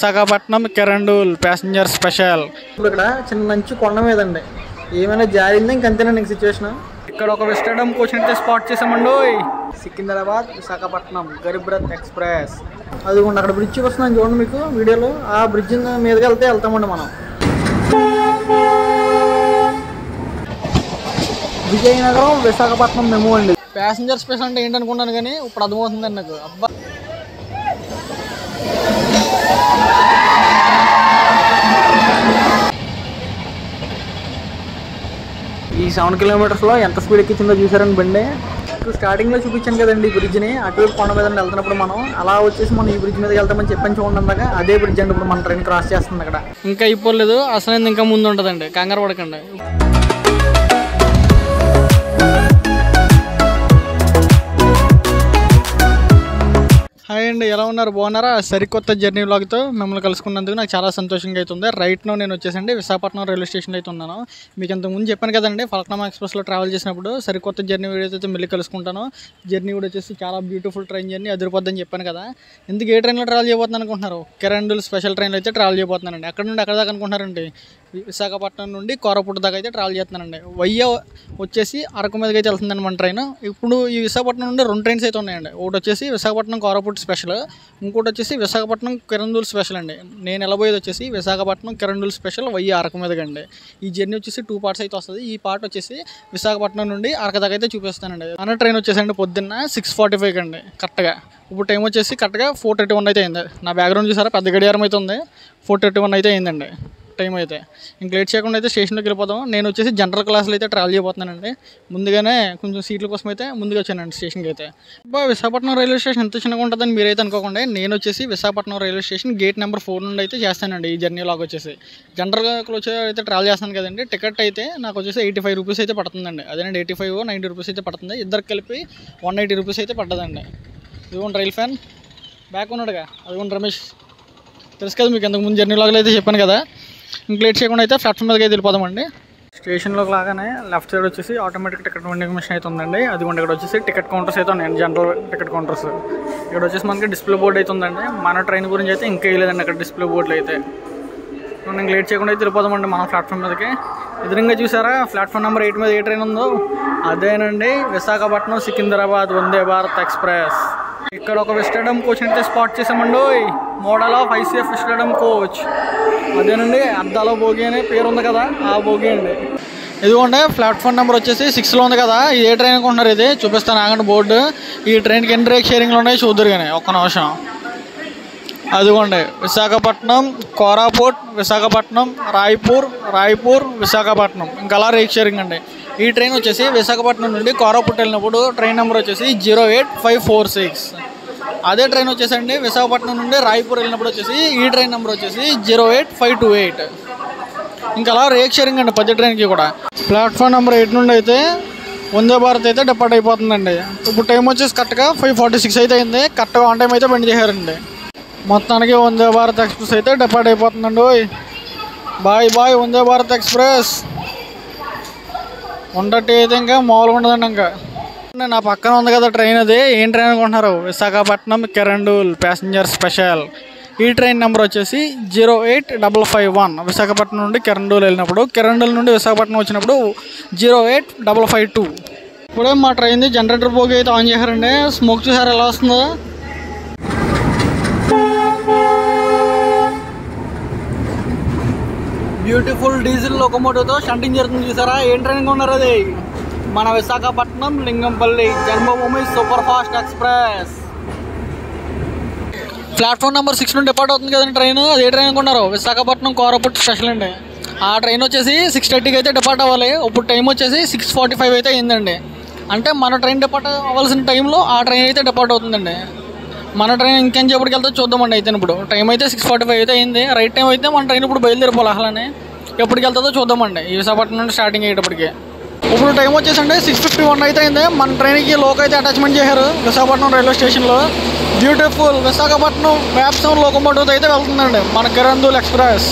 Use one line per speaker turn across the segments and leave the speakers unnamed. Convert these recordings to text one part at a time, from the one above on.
Visakhapatnam Kirandul passenger special. ఇప్పుడు ఇక్కడ చిన్న మంచి కొండ మీద అండి, ఏమైనా జారిందా ఇంకంతేనండి ఇంక సిచ్యువేషన్. ఇక్కడ ఒక విస్టడమ్ కోచ్ అయితే స్పాట్ చేసామండి. సికింద్రాబాద్ విశాఖపట్నం గరీబ్ రథ్ ఎక్స్ప్రెస్. అదిగోండి అక్కడ బ్రిడ్జ్ వస్తుందని చూడండి మీకు వీడియోలో. ఆ బ్రిడ్జ్ మీదకి వెళ్తామండి మనం. విజయనగరం విశాఖపట్నం మెమో అండి. ప్యాసింజర్ స్పెషల్ అంటే ఏంటనుకున్నాను కానీ ఇప్పుడు అర్థమవుతుందండి నాకు. అబ్బా, ఈ 7 కిలోమీటర్స్లో ఎంత స్పీడ్ ఎక్కించిందో చూసారని బండి. స్టార్టింగ్లో చూపించాను కదండి ఈ బ్రిడ్జ్ని, అటువైపు కొండ మీద వెళ్తున్నప్పుడు మనం అలా వచ్చేసి మనం ఈ బ్రిడ్జ్ మీదకి వెళ్తామని చెప్పని చూడండి. అందాక అదే బ్రిడ్జ్ అండి ఇప్పుడు మన ట్రైన్ క్రాస్ చేస్తుంది. అక్కడ ఇంకా అయిపోలేదు, అసలు ఇంకా ముందు ఉంటుందండి, కంగారు పడకండి. హాయ్ అండి, ఎలా ఉన్నారు? బాగున్నారా? సరికొత్త జర్నీ వ్లాగ్తో మిమ్మల్ని కలుసుకున్నందుకు నాకు చాలా సంతోషంగా అవుతుంది. రైట్ నో నేను వచ్చేసండి విశాఖపట్నం రైల్వే స్టేషన్లో అయితే ఉన్నాను. మీకు ఇంతకుముందు చెప్పాను కదండి, ఫలక్నామా ఎక్స్ప్రెస్లో ట్రావెల్ చేసినప్పుడు సరికొత్త జర్నీ వీడియోతో అయితే మళ్ళీ కలుసుకుంటాను. జర్నీ కూడా వచ్చేసి చాలా బ్యూటిఫుల్ ట్రైన్ జర్నీ, అదిరిపోద్దని చెప్పాను కదా. ఎందుకు ఏ ట్రైన్లో ట్రావెల్ చేయబోతున్నాను అనుకుంటున్నారు? కిరండూల్ స్పెషల్ ట్రైన్లో అయితే ట్రావెల్ చేయబోతున్నానండి. అక్కడ నుండి అక్కడ దాకా అనుకుంటున్నారండి, విశాఖపట్నం నుండి కోరాపుట్ దాకా అయితే ట్రావెల్ చేస్తున్నానండి. వయ్య వచ్చేసి అరకు మీదకి అయితే వెళ్తుందండి మన ట్రైన్. ఇప్పుడు ఈ విశాఖపట్నం నుండి 2 ట్రైన్స్ అయితే ఉన్నాయండి. ఒకటి వచ్చేసి విశాఖపట్నం కోరాపుట్ స్పెషల్, ఇంకోటి వచ్చేసి విశాఖపట్నం కిరండూల్ స్పెషల్ అండి. నేను వెళ్ళబోయేది వచ్చేసి విశాఖపట్నం కిరండూల్ స్పెషల్ వయ్య అరకు మీదకండి. ఈ జర్నీ వచ్చేసి 2 పార్ట్స్ అయితే వస్తుంది. ఈ పార్ట్ వచ్చేసి విశాఖపట్నం నుండి అరకు దాకా అయితే చూపిస్తానండి. మన ట్రైన్ వచ్చేసండి పొద్దున్న 6:45 అండి కరెక్ట్గా. ఇప్పుడు టైం వచ్చేసి కరెక్ట్గా 4:31 అయితే అయింది. నా బ్యాక్గ్రౌండ్ చూసారా, పెద్ద గడియారం అయితే ఉంది. 4:31 అయితే అయిందండి టైం అయితే. ఇంక లేట్ చేయకుండా అయితే స్టేషన్లోకి వెళ్ళిపోతాం. నేను వచ్చేసి జనరల్ క్లాస్లో అయితే ట్రావెల్ చేయబోతున్నానండి. ముందుగానే కొంచెం సీట్ల కోసం అయితే ముందుగా వచ్చానండి స్టేషన్కి అయితే. విశాఖపట్నం రైల్వే స్టేషన్ ఎంత చిన్నగా ఉంటుందని మీరైతే అనుకోకుండా, నేను వచ్చేసి Visakhapatnam railway station gate number 4 నుండి అయితే చేస్తానండి ఈ జర్నీ లాగా. వచ్చేసి జనరల్గా వచ్చి అయితే ట్రావెల్ చేస్తాను కదండి. టికెట్ అయితే నాకు వచ్చేసి 85 రూపీస్ అయితే పడుతుందండి. అదేనండి 85-90 రూపీస్ అయితే పడుతుంది. ఇద్దరికి కలిపి 180 రూపీస్ అయితే పడ్డదండి. ఇదిగోండి రైల్ ఫ్యాన్ బ్యాక్ ఉన్నాడుగా, అదిగోండి రమేష్, తెలుసు కదా మీకు. ఇంతకు ముందు జర్నీ లాగా అయితే చెప్పాను కదా. ఇంక లేట్ చేయకుండా అయితే ప్లాట్ఫామ్ మీదకి అయితే వెళ్ళిపోదామండి. స్టేషన్లోకి లాగానే లెఫ్ట్ సైడ్ వచ్చేసి ఆటోమేటిక్ టికెట్ వెండింగ్ మిషన్ అయితే ఉందండి. అదిగోండి ఇక్కడ వచ్చేసి టికెట్ కౌంటర్స్ అయితే ఉన్నాయండి, జనరల్ టికెట్ కౌంటర్స్. ఇక్కడ వచ్చేసి మనకి డిస్ప్లే బోర్డు అయితే ఉందండి. మన ట్రైన్ గురించి అయితే ఇంకా వేయలేదండి అక్కడ డిస్ప్లే బోర్డులో అయితే. ఇంక లేట్ చేయకుండా అయితే వెళ్ళిపోదామండి మనం ప్లాట్ఫామ్ మీదకి. ఎదురుగా చూసారా ప్లాట్ఫామ్ నెంబర్ 8 మీద ఏ ట్రైన్ ఉందో అదేనండి విశాఖపట్నం సికింద్రాబాద్ వందే భారత్ ఎక్స్ప్రెస్. ఇక్కడ ఒక విస్టడమ్ కోచ్ అయితే స్పాట్ చేసామండి. Model of ICF vistadome coach. అదేనండి అద్దాలో బోగి అనే పేరు ఉంది కదా, ఆ బోగి అండి. ఇదిగోండి ప్లాట్ఫామ్ నెంబర్ వచ్చేసి 6లో ఉంది కదా. ఇది ఏ ట్రైన్ అనుకుంటున్నారు? ఇది చూపిస్తాను ఆగండి బోర్డు. ఈ ట్రైన్కి ఎన్ని రేక్ షేరింగ్లు ఉన్నాయి చూద్దరు కానీ ఒక్క నిమిషం. అదిగోండి విశాఖపట్నం కోరాపుట్, విశాఖపట్నం రాయ్పూర్ విశాఖపట్నం, ఇంకా అలా రేక్ షేరింగ్ అండి. ఈ ట్రైన్ వచ్చేసి విశాఖపట్నం నుండి కోరాపుట్ వెళ్ళినప్పుడు ట్రైన్ నెంబర్ వచ్చేసి 08546. అదే ట్రైన్ వచ్చేసండి విశాఖపట్నం నుండి రాయ్పూర్ వెళ్ళినప్పుడు వచ్చేసి ఈ ట్రైన్ నెంబర్ వచ్చేసి 08528. ఇంకా అలా రేక్ షేరింగ్ అండి ప్రతి ట్రైన్కి కూడా. ప్లాట్ఫామ్ నెంబర్ 8 నుండి అయితే వందే భారత్ అయితే డిపార్ట్ అయిపోతుందండి. ఇప్పుడు టైం వచ్చేసి కరెక్ట్గా 5:46 అయితే అయింది. కరెక్ట్గా ఆన్ టైం అయితే బండి చేశారండి. మొత్తానికి వందే భారత్ ఎక్స్ప్రెస్ అయితే డిపార్ట్ అయిపోతుందండి. బాయ్ వందే భారత్ ఎక్స్ప్రెస్. ఉండటి అయితే ఇంకా మామూలుగా ఉండదండి. ఇంకా నా పక్కన ఉంది కదా ట్రైన్, అది ఏం ట్రైన్ అనుకుంటున్నారు? Visakhapatnam Kirandul passenger special. ఈ ట్రైన్ నెంబర్ వచ్చేసి 08551. విశాఖపట్నం నుండి కిరండూల్ వెళ్ళినప్పుడు, కిరండూల్ నుండి విశాఖపట్నం వచ్చినప్పుడు 08552. ఇప్పుడే మా ట్రైన్ది జనరేటర్ బోగి అయితే ఆన్ చేశారండి. స్మోక్ చూసారు ఎలా వస్తుందో. బ్యూటిఫుల్ డీజిల్ లోకోమోటివ్తో షంటింగ్ జరుగుతుంది చూసారా. ఏం ట్రైన్ ఉన్నారు? అది మన Visakhapatnam Lingampalli Janmabhoomi super fast express. Platform number 6 నుండి డిపార్ట్ అవుతుంది కదండి ట్రైన్. అది ఏ ట్రైన్ అనుకున్నారు? విశాఖపట్నం కోరాపుట్ స్పెషల్ అండి. ఆ ట్రైన్ వచ్చేసి 6:30కి అయితే డిపార్ట్ అవ్వాలి. ఇప్పుడు టైం వచ్చేసి 6:45 అయితే అయిందండి. అంటే మన ట్రైన్ డిపార్ట్ అవ్వాల్సిన టైంలో ఆ ట్రైన్ అయితే డిపార్ట్ అవుతుందండి. మన ట్రైన్ ఇంకెంచేపటికి వెళ్తే చూద్దామండి. అయితే ఇప్పుడు టైం అయితే 6:45 అయితే అయింది. రైట్ టైం అయితే మన ట్రైన్ ఇప్పుడు బయలుదేరిపోవాలి. అలానే ఎప్పటికి వెళ్తుందో చూద్దామండి ఈ విశాఖపట్నం నుండి స్టార్టింగ్ అయ్యేటప్పటికి. ఇప్పుడు టైం వచ్చేసండి 6:51 అయితే అయింది. మన ట్రైన్కి లోకో అయితే అటాచ్మెంట్ చేశారు విశాఖపట్నం రైల్వే స్టేషన్లో. బ్యూటిఫుల్ విశాఖపట్నం వ్యాప్సం లోకోమోటివ్ అయితే వెళ్తుందండి మన కిరండూల్ ఎక్స్ప్రెస్.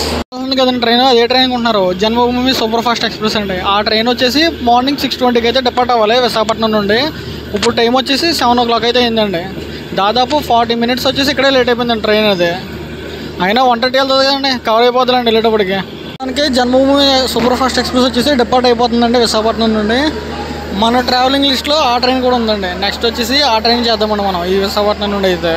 కదండి ట్రైన్, అదే ట్రైన్ అనుకుంటున్నారు? జన్మభూమి సూపర్ ఫాస్ట్ ఎక్స్ప్రెస్ అండి. ఆ ట్రైన్ వచ్చేసి మార్నింగ్ 6:20కి అయితే డిపార్ట్ అవ్వాలి విశాఖపట్నం నుండి. ఇప్పుడు టైం వచ్చేసి 7 o'clock అయితే అయిందండి. దాదాపు 40 minutes వచ్చేసి ఇక్కడే లేట్ అయిపోయిందండి ట్రైన్. అది అయినా 130 వెళ్తుంది కదండి, కవర్ అయిపోతుందండి వెళ్ళేటప్పటికి. దానికి జన్మభూమి సూపర్ ఫాస్ట్ ఎక్స్ప్రెస్ వచ్చేసి డిపార్ట్ అయిపోతుందండి విశాఖపట్నం నుండి. మన ట్రావెలింగ్ లిస్ట్లో ఆ ట్రైన్ కూడా ఉందండి. నెక్స్ట్ వచ్చేసి ఆ ట్రైన్ చేద్దామండి మనం ఈ విశాఖపట్నం నుండి అయితే.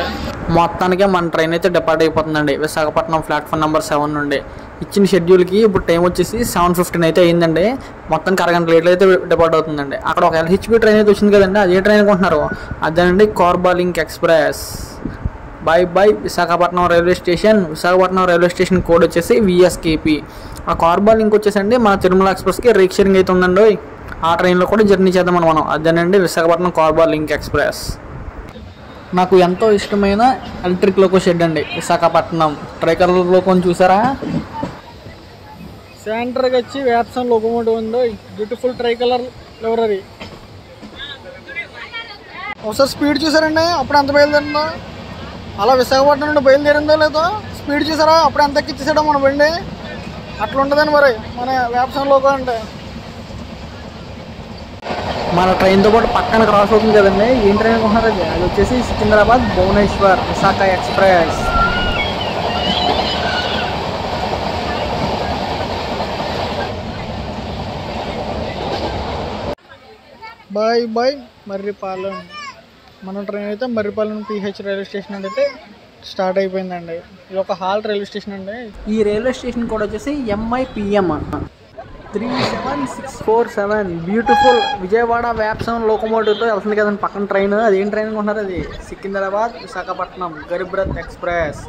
మొత్తానికి మన ట్రైన్ అయితే డిపార్ట్ అయిపోతుందండి విశాఖపట్నం ప్లాట్ఫామ్ నెంబర్ 7 నుండి. ఇచ్చిన షెడ్యూల్కి ఇప్పుడు టైం వచ్చేసి 7:15 అయితే అయిందండి. మొత్తానికి అరగంట లేట్లు అయితే డిపార్ట్ అవుతుందండి. అక్కడ ఒక LHB ట్రైన్ అయితే వచ్చింది కదండి, అదే ట్రైన్ అనుకుంటున్నారు, అదేనండి కార్బాలింక్ express. Bye Visakhapatnam railway station. Visakhapatnam railway station code వచ్చేసి VSKP. ఆ కార్బాలింక్ వచ్చేసండి మన తిరుమల ఎక్స్ప్రెస్కి రీక్ షేరింగ్ అయితే ఉందండి. ఆ ట్రైన్లో కూడా జర్నీ చేద్దామని మనం, అదేనండి విశాఖపట్నం కార్బాలింక్ ఎక్స్ప్రెస్. నాకు ఎంతో ఇష్టమైన ఎలక్ట్రిక్ లోకో షెడ్ అండి విశాఖపట్నం. ట్రైకలర్ లోకోని చూసారా, సెంటర్కి వచ్చి వ్యాప్సన్ లోకోమోటివ్ ఉంది. Beautiful tricolour library. ఒకసారి స్పీడ్ చూసారండి, అప్పుడు ఎంత బయలుదేరిందో. అలా విశాఖపట్నం నుండి బయలుదేరిందో లేదో స్పీడ్ చూసారా, అప్పుడు ఎంత ఎక్కిచ్చేసాడో మన బండి. అట్లా ఉంటుందని మరి మన వ్యాప్సన్ లోకో అంటే. మన ట్రైన్తో పాటు పక్కన క్రాస్ అవుతుంది కదండి, ఏం ట్రైన్ అనుకుంటున్నారు అది? అది వచ్చేసి సికింద్రాబాద్ భువనేశ్వర్ విశాఖ ఎక్స్ప్రెస్. బై మర్రిపాలెం. మన ట్రైన్ అయితే మర్రిపాలెం PH రైల్వే స్టేషన్ అంటే స్టార్ట్ అయిపోయిందండి. ఇది ఒక హాల్ట్ రైల్వే స్టేషన్ అండి. ఈ రైల్వే స్టేషన్ కూడా వచ్చేసి MIPM 37647. బ్యూటిఫుల్ విజయవాడ వ్యాప్సన్ లోకోమోటివ్తో వెళ్తుంది కదండి పక్కన ట్రైన్. అదేం ట్రైన్ అనుకుంటున్నారు అది? సికింద్రాబాద్ విశాఖపట్నం గరీబ్ రథ్ ఎక్స్ప్రెస్.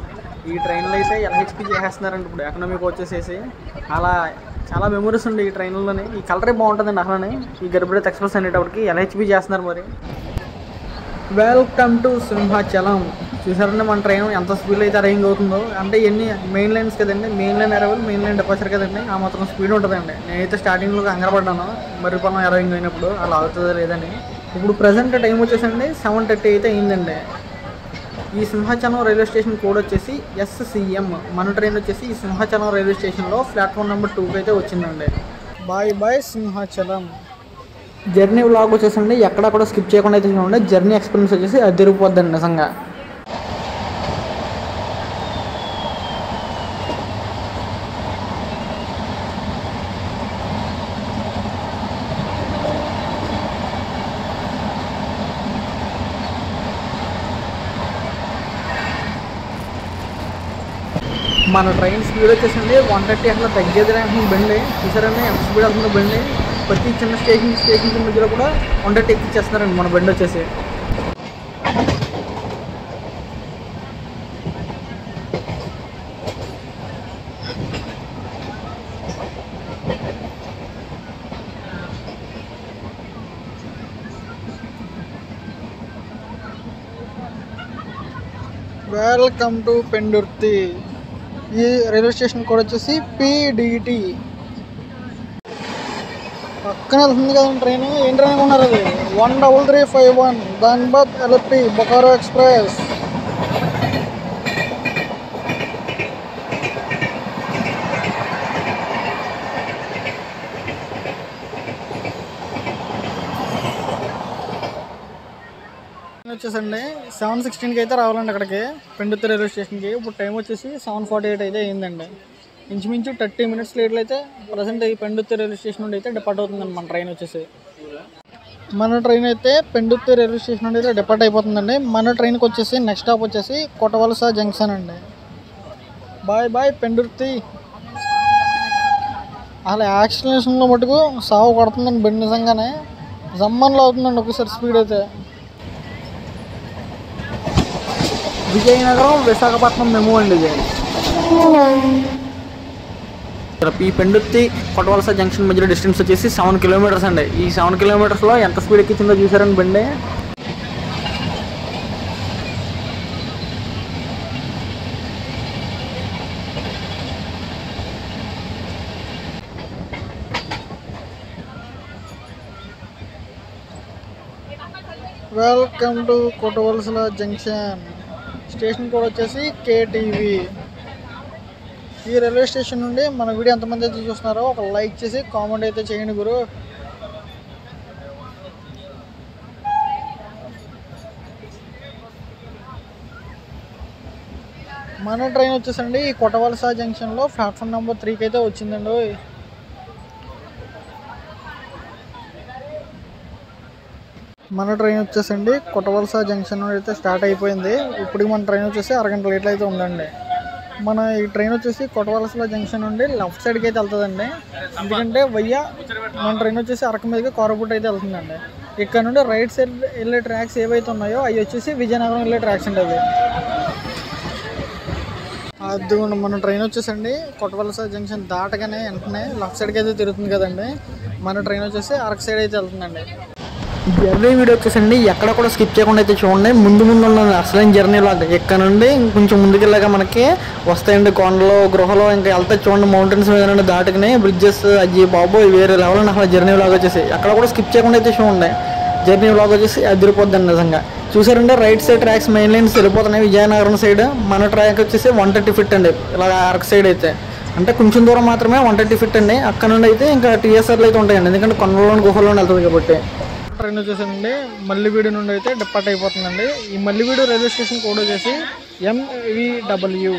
ఈ ట్రైన్లో అయితే LHB చేసేస్తున్నారండి ఇప్పుడు, ఎకనామిక్ వచ్చేసేసి. అలా చాలా మెమరీస్ ఉంది ఈ ట్రైన్లోనే. ఈ కలరే బాగుంటుందండి అసలు. ఈ గరీబ్ రథ్ ఎక్స్ప్రెస్ అనేటప్పటికి LHB చేస్తున్నారు మరి. Welcome to Simhachalam. చూసారండి మన ట్రైన్ ఎంత స్పీడ్ అయితే అరేంజ్ అవుతుందో. అంటే ఎన్ని మెయిన్ లైన్స్ కదండి, main line arrival, main line departure కదండి, ఆ మాత్రం స్పీడ్ ఉంటుందండి. నేనైతే స్టార్టింగ్లో కంగారపడ్డాను మర్రిపాలెం అరైంగ్ అయినప్పుడు అలా అవుతుందో లేదని. ఇప్పుడు ప్రజెంట్ టైం వచ్చేసండి 7:30 అయితే అయిందండి. ఈ సింహాచలం రైల్వే స్టేషన్ కోడ్ వచ్చేసి SCM. మన ట్రైన్ వచ్చేసి ఈ సింహాచలం రైల్వే స్టేషన్లో ప్లాట్ఫామ్ నెంబర్ 2 అయితే వచ్చిందండి. బై సింహాచలం. జర్నీ వ్లాగ్ వచ్చేసండి ఎక్కడ కూడా స్కిప్ చేయకుండా అయితే చూడండి. జర్నీ ఎక్స్పీరియన్స్ వచ్చేసి అది తిరిగిపోద్దండి నిజంగా. మన ట్రైన్ స్పీడ్ వచ్చేసండి 130 అట్లా తగ్గేది అంటున్న బండి. చూసారండి ఎంత స్పీడ్ వెళ్తుందో బండి. ప్రతి చిన్న స్టేషన్ మధ్యలో కూడా 130 ఎక్కిచ్చేస్తున్నారండి మన బండి వచ్చేసి. Welcome to Pendurthi. ఈ రైల్వే స్టేషన్ కూడా వచ్చేసి PDT. పక్కన వెళ్తుంది కదండి ట్రైన్. ఏం ట్రైన్ ఉన్నారు అది? 13351 ధన్బాద్ LP బొకారో ఎక్స్ప్రెస్. వచ్చేసండి 7:16కి అయితే రావాలండి అక్కడికి పెండుర్తి రైల్వే స్టేషన్కి. ఇప్పుడు టైం వచ్చేసి 7:48 అయితే అయిందండి. ఇంచుమించు 30 మినిట్స్ లేట్లు అయితే ప్రజెంట్ ఈ పెండుర్తి రైల్వే స్టేషన్ నుండి అయితే డిపార్ట్ అవుతుందండి మన ట్రైన్ వచ్చేసి. మన ట్రైన్ అయితే పెండుర్తి రైల్వే స్టేషన్ నుండి అయితే డిపార్ట్ అయిపోతుందండి. మన ట్రైన్కి వచ్చేసి నెక్స్ట్ స్టాప్ వచ్చేసి కొట్టవలస జంక్షన్ అండి. బై పెండుర్తి. అసలు యాక్సిలేషన్లో మటుకు సాగు కొడుతుందండి బండి నిజంగానే. జమ్మన్లో అవుతుందండి ఒకసారి స్పీడ్ అయితే. విజయనగరం విశాఖపట్నం మెమో అండి ఇది. ఈ పెండుర్తి కొట్టవలస జంక్షన్ మధ్యలో డిస్టెన్స్ వచ్చేసి 7 కిలోమీటర్స్ అండి. ఈ 7 కిలోమీటర్స్లో ఎంత స్పీడ్ ఎక్కించిందో చూసారండి బండి. Welcome to Kottavalasa junction. Station కూడా వచ్చేసి KTV. ఈ రైల్వే స్టేషన్ నుండి మన వీడియో ఎంతమంది అయితే చూస్తున్నారో ఒక లైక్ చేసి కామెంట్ అయితే చేయండి గురు. మన ట్రైన్ వచ్చేసండి ఈ కొట్టవలస జంక్షన్లో ప్లాట్ఫామ్ నెంబర్ 3కి అయితే వచ్చిందండి. మన ట్రైన్ వచ్చేసండి కొట్టవలస జంక్షన్ అయితే స్టార్ట్ అయిపోయింది. ఇప్పుడు మన ట్రైన్ వచ్చేసి అరగంట లేట్లు అయితే ఉందండి. మన ఈ ట్రైన్ వచ్చేసి కొట్టవలస జంక్షన్ నుండి లెఫ్ట్ సైడ్కి అయితే వెళ్తుందండి. ఎందుకంటే మన ట్రైన్ వచ్చేసి అరకు మీదకి కోరపుట్ అయితే వెళ్తుందండి. ఇక్కడ నుండి రైట్ సైడ్ వెళ్ళే ట్రాక్స్ ఏవైతే ఉన్నాయో అవి వచ్చేసి విజయనగరం వెళ్ళే ట్రాక్స్ అండి. అది మన ట్రైన్ వచ్చేసండి కొట్టవలస జంక్షన్ దాటగానే వెంటనే లెఫ్ట్ సైడ్కి అయితే తిరుగుతుంది కదండి. మన ట్రైన్ వచ్చేసి అరకు సైడ్ అయితే వెళ్తుందండి. జర్నీ వీడియో వచ్చేసండి ఎక్కడ కూడా స్కిప్ చేయకుండా అయితే చూడండి. ముందు ఉన్న అసలైన జర్నీ లాగా ఇక్కడ నుండి కొంచెం ముందుకెళ్ళాక మనకి వస్తాయండి కొండలు గృహలు ఇంకా వెళ్తే చూడండి. మౌంటైన్స్ మీద నుండి దాటుకుని బ్రిడ్జెస్ అయ్యి బాబు వేరే లెవెల్ అసలు జర్నీ లాగా వచ్చేసి ఎక్కడ కూడా స్కిప్ చేయకుండా అయితే చూడండి. జర్నీ లాగా వచ్చేసి అదిరిపోద్దండి నిజంగా. చూసారంటే right side tracks main lines వెళ్ళిపోతున్నాయి. విజయనగరం సైడ్ మన ట్రాక్ వచ్చేసి 130 ఫీట్ అండి. ఇలా అరకు సైడ్ అయితే అంటే కొంచెం దూరం మాత్రమే 130 ఫీట్ అండి. అక్కడ నుండి అయితే ఇంకా టీఎస్ఆర్లు అయితే ఉంటాయండి, ఎందుకంటే కొండలోని గుహలోని వెళ్తుంది కాబట్టి. ట్రైన్ వచ్చేసండి మల్లివీడు నుండి అయితే డిపార్ట్ అయిపోతుందండి. ఈ మల్లివీడు రైల్వే స్టేషన్ కోడ్ వచ్చేసి MVW.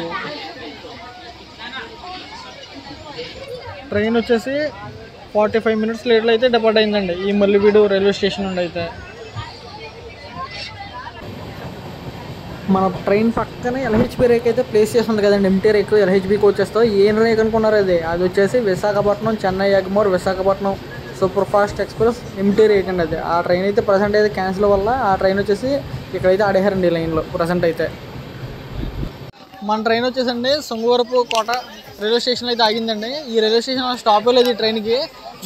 ట్రైన్ వచ్చేసి 45 మినిట్స్ లేట్లో అయితే డిపార్ట్ అయిందండి ఈ మల్లివీడు రైల్వే స్టేషన్ నుండి అయితే. మన ట్రైన్ పక్కనే LHB రేక్ అయితే ప్లేస్ చేస్తుంది కదండి. MT రేక్ LHB కోచెస్తో ఏం రేక్ అనుకున్నారు అది వచ్చేసి Visakhapatnam Chennai Egmore Visakhapatnam super fast express MT rake అండి. అది ఆ ట్రైన్ అయితే ప్రజెంట్ అయితే క్యాన్సిల్ వల్ల ఆ ట్రైన్ వచ్చేసి ఇక్కడైతే ఆడేశారండి లైన్లో ప్రజెంట్ అయితే. మన ట్రైన్ వచ్చేసండి సొంగవరపు కోట రైల్వే స్టేషన్లో అయితే ఆగిందండి. ఈ రైల్వే స్టేషన్ స్టాప్ లేదు ఈ ట్రైన్కి,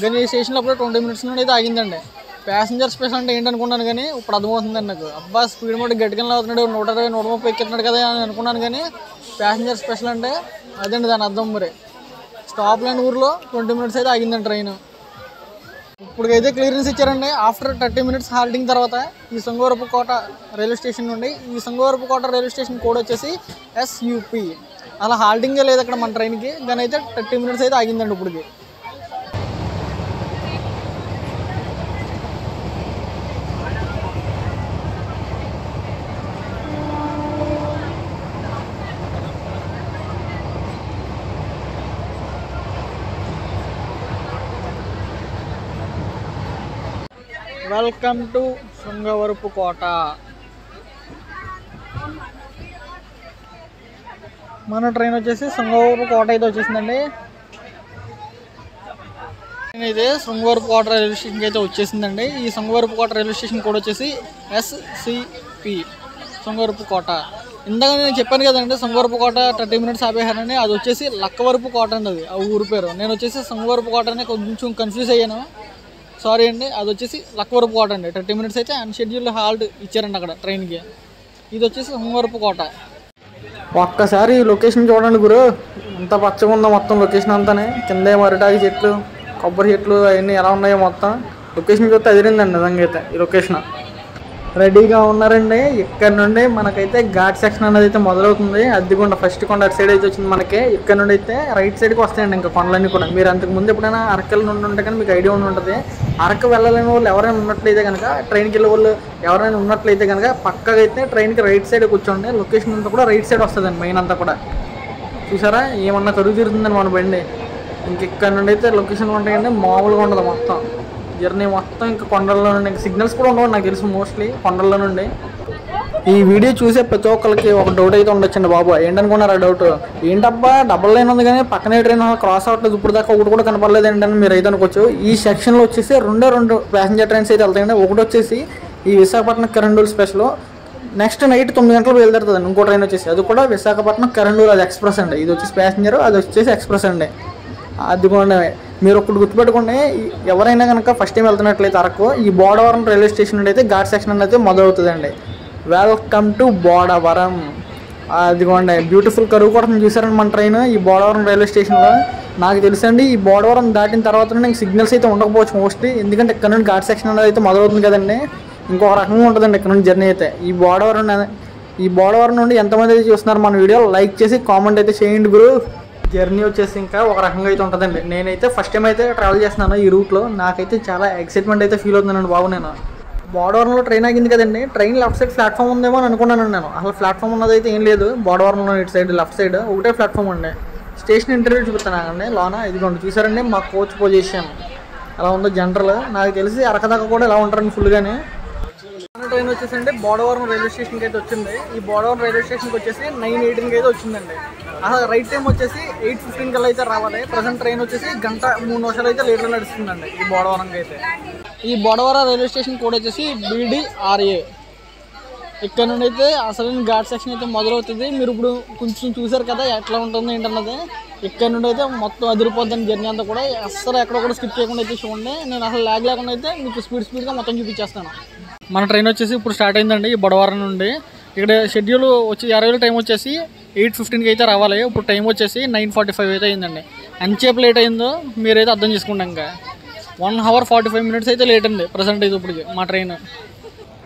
కానీ ఈ స్టేషన్లో అప్పుడు 20 మినిట్స్ నుండి అయితే ఆగిందండి. ప్యాసింజర్ స్పేస్ అంటే ఏంటనుకున్నాను కానీ ఇప్పుడు అర్థమవుతుందండి నాకు. అబ్బా స్పీడ్ మోడ్ గట్టిగా అవుతున్నాడు 120 130 ఎక్కిస్తున్నాడు కదా అని అనుకున్నాను, కానీ ప్యాసింజర్ స్పెషల్ అంటే అదండి దాని అర్థం. మరి స్టాప్ లేని ఊర్లో 20 మినిట్స్ అయితే ఆగిందండి ట్రైన్. ఇప్పుడైతే క్లియరెన్స్ ఇచ్చారండి. ఆఫ్టర్ 30 మినిట్స్ హాల్టింగ్ తర్వాత ఈ సొంగవరపు కోట రైల్వే స్టేషన్ నుండి ఈ సొంగవరపు కోట రైల్వే స్టేషన్ కోడ్ వచ్చేసి SUP. అలా హాల్టింగే లేదు అక్కడ మన ట్రైన్కి, కానీ అయితే 30 మినిట్స్ అయితే ఆగిందండి ఇప్పటికి. వెల్కమ్ టు శృంగవరపు కోట. మన ట్రైన్ వచ్చేసి శృంగవరపు కోట అయితే వచ్చేసిందండి. అయితే శృంగవరపు కోట రైల్వే స్టేషన్కి అయితే వచ్చేసిందండి. ఈ శృంగవరపు కోట రైల్వే స్టేషన్ కూడా వచ్చేసి SCP శృంగవరపు కోట. ఇందాక నేను చెప్పాను కదండి శృంగవరపు కోట 30 మినిట్స్ ఆపేశారని, అది వచ్చేసి లక్కవరపు కోట అండి. అది ఆ ఊరు పేరు. నేను వచ్చేసి శృంగవరపు కోట అని కొంచెం కన్ఫ్యూజ్ అయ్యాను, సారీ అండి. అది వచ్చేసి లక్కవరపు కోట అండి. 30 మినిట్స్ అయితే అన్షెడ్యూల్డ్ హాల్ట్ ఇచ్చారండి అక్కడ ట్రైన్కి. ఇది వచ్చేసి శృంగవరపు కోట. ఒక్కసారి లొకేషన్ చూడండి గురు, ఎంత పచ్చగా ఉందో మొత్తం లొకేషన్ అంతానే. కింద మరిటాకి చెట్లు కొబ్బరి చెట్లు అవన్నీ ఎలా ఉన్నాయో మొత్తం లొకేషన్ చూస్తే అదిరిందండి నిజంగా అయితే. ఈ లొకేషన్ రెడీగా ఉన్నారండి. ఇక్కడ నుండి మనకైతే ఘాట్ సెక్షన్ అనేది అయితే మొదలవుతుంది. అద్దికొండ ఫస్ట్ కొండ అటు సైడ్ అయితే వచ్చింది మనకి. ఇక్కడ నుండి అయితే రైట్ సైడ్కి వస్తాయండి ఇంకా కొండలన్నీ కూడా. మీరు అంతకుముందు ఎప్పుడైనా అరకల్ నుండి ఉంటే కానీ మీకు ఐడియా ఉండి ఉంటుంది. అరకు వెళ్ళలేని వాళ్ళు ఎవరైనా ఉన్నట్లయితే కనుక, ట్రైన్కి వెళ్ళే వాళ్ళు ఎవరైనా ఉన్నట్లయితే కనుక పక్కగా అయితే ట్రైన్కి రైట్ సైడ్ కూర్చోండి. లొకేషన్ అంతా కూడా రైట్ సైడ్ వస్తుందండి మెయిన్ అంతా కూడా. చూసారా ఏమన్నా కరుగు తీరుతుందని మన బండి. ఇంక ఇక్కడ నుండి అయితే లొకేషన్ ఉంటాయండి, మామూలుగా ఉండదు మొత్తం జర్నీ మొత్తం. ఇంకా కొండల్లో నుండి ఇంకా సిగ్నల్స్ కూడా ఉండవు నాకు తెలిసి మోస్ట్లీ కొండల్లో నుండి. ఈ వీడియో చూసే ప్రతి ఒక్కరికి ఒక డౌట్ అయితే ఉండొచ్చండి బాబు. ఏంటనుకున్నారు ఆ డౌట్? ఏంటబ్బా డబల్ లైన్ ఉంది కానీ పక్కనే ట్రైన్ క్రాస్ అవ్వట్లేదు, ఇప్పుడు దాకా ఒకటి కూడా కనపడలేదు ఏంటని మీరు అయితే అనుకోవచ్చు. ఈ సెక్షన్లో వచ్చేసి రెండు ప్యాసింజర్ ట్రైన్స్ అయితే వెళ్తాయండి. ఒకటి వచ్చేసి ఈ విశాఖపట్నం కరెండూరు స్పెషల్, నెక్స్ట్ నైట్ 9 గంటలకు బయలుదేరుతుంది ఇంకో ట్రైన్ వచ్చేసి. అది కూడా విశాఖపట్నం కరెండూరు, అది ఎక్స్ప్రెస్ అండి. ఇది వచ్చేసి ప్యాసింజర్, అది వచ్చేసి ఎక్స్ప్రెస్ అండి. అది కూడా మీరు ఒకటి గుర్తుపెట్టుకోండి, ఎవరైనా కనుక ఫస్ట్ టైం వెళ్తున్నట్లయితే అరకు ఈ బోడవరం రైల్వే స్టేషన్ నుండి అయితే ఘాట్ సెక్షన్ అయితే మొదలవుతుందండి. Welcome to బోడవరం. అదిగోండి బ్యూటిఫుల్ కరువు కొడుతుంది చూసారండి మన ట్రైన్ ఈ బోడవరం రైల్వే స్టేషన్లో. నాకు తెలుసండి ఈ బోడవరం దాటిన తర్వాత నాకు సిగ్నల్స్ అయితే ఉండకపోవచ్చు మోస్ట్లీ, ఎందుకంటే ఇక్కడ నుండి ఘాట్ సెక్షన్ అనేది అయితే మొదలవుతుంది కదండి. ఇంకొక రకంగా ఉంటుందండి ఇక్కడ నుండి జర్నీ అయితే. ఈ బోడవరం నుండి ఎంతమంది అయితే చూస్తున్నారు మన వీడియో లైక్ చేసి కామెంట్ అయితే చేయండి గురు. జర్నీ వచ్చేసి ఇంకా ఒక రకంగా అయితే ఉంటుందండి. నేనైతే ఫస్ట్ టైం అయితే ట్రావెల్ చేస్తున్నాను ఈ రూట్లో. నాకైతే చాలా ఎక్సైట్మెంట్ అయితే ఫీల్ అవుతున్నానండి బాబు. నేను బోడవరంలో ట్రైన్ ఆగింది కదండి. ట్రైన్ లెఫ్ట్ సైడ్ ప్లాట్ఫామ్ ఉందేమో అని అనుకున్నాను నేను. అసలు ప్లాట్ఫామ్ ఉన్నది అయితే ఏం లేదు. బోడవరంలో ఇటు సైడ్ లెఫ్ట్ సైడ్ ఒకటే ప్లాట్ఫామ్ ఉండే. స్టేషన్ ఇంటర్వ్యూ చూపుతానండి లోన. ఇదిగోండి చూసారండి మా కోచ్ పొజిషన్ ఎలా ఉందో. జనరల్ నాకు తెలిసి అరకదాకా కూడా ఎలా ఉంటారండి ఫుల్గానే. ట్రైన్ వచ్చేసండి బోడవరం రైల్వే స్టేషన్కి అయితే వచ్చింది. ఈ బోడవరం రైల్వే స్టేషన్కి వచ్చేసి 9:18కి అయితే వచ్చిందండి. అసలు రైట్ టైం వచ్చేసి 8:15 కల్లా అయితే రావాలి. ప్రజెంట్ ట్రైన్ వచ్చేసి 1:03 అయితే లేట్గా నడుస్తుందండి ఈ బోడవరంకి అయితే. ఈ బోడవరం రైల్వే స్టేషన్ కోడ్ వచ్చేసి BDRA. ఇక్కడ నుండి అయితే అసలు ఘాట్ సెక్షన్ అయితే మొదలవుతుంది. మీరు ఇప్పుడు కొంచెం చూసారు కదా ఎట్లా ఉంటుంది ఏంటన్నది. ఇక్కడ నుండి అయితే మొత్తం అదిరిపోద్దని జర్నీ అంతా కూడా. అస్సలు ఎక్కడ కూడా స్కిప్ చేయకుండా అయితే చూడండి. నేను అసలు ల్యాగ్ లేకుండా అయితే మీకు స్పీడ్గా మొత్తం చూపించేస్తాను. మన ట్రైన్ వచ్చేసి ఇప్పుడు స్టార్ట్ అయిందండి ఈ బొడవరం నుండి. ఇక్కడ షెడ్యూల్ వచ్చి అరైవల్ టైం వచ్చేసి 8:15కి అయితే రావాలి. ఇప్పుడు టైం వచ్చేసి 9:45 అయితే అయిందండి. ఎంతసేపు లేట్ అయిందో మీరైతే అర్థం చేసుకుంటాం. ఇంకా 1 hour 45 minutes అయితే లేట్ అండి ప్రజెంట్ అయితే ఇప్పటికి మా ట్రైన్.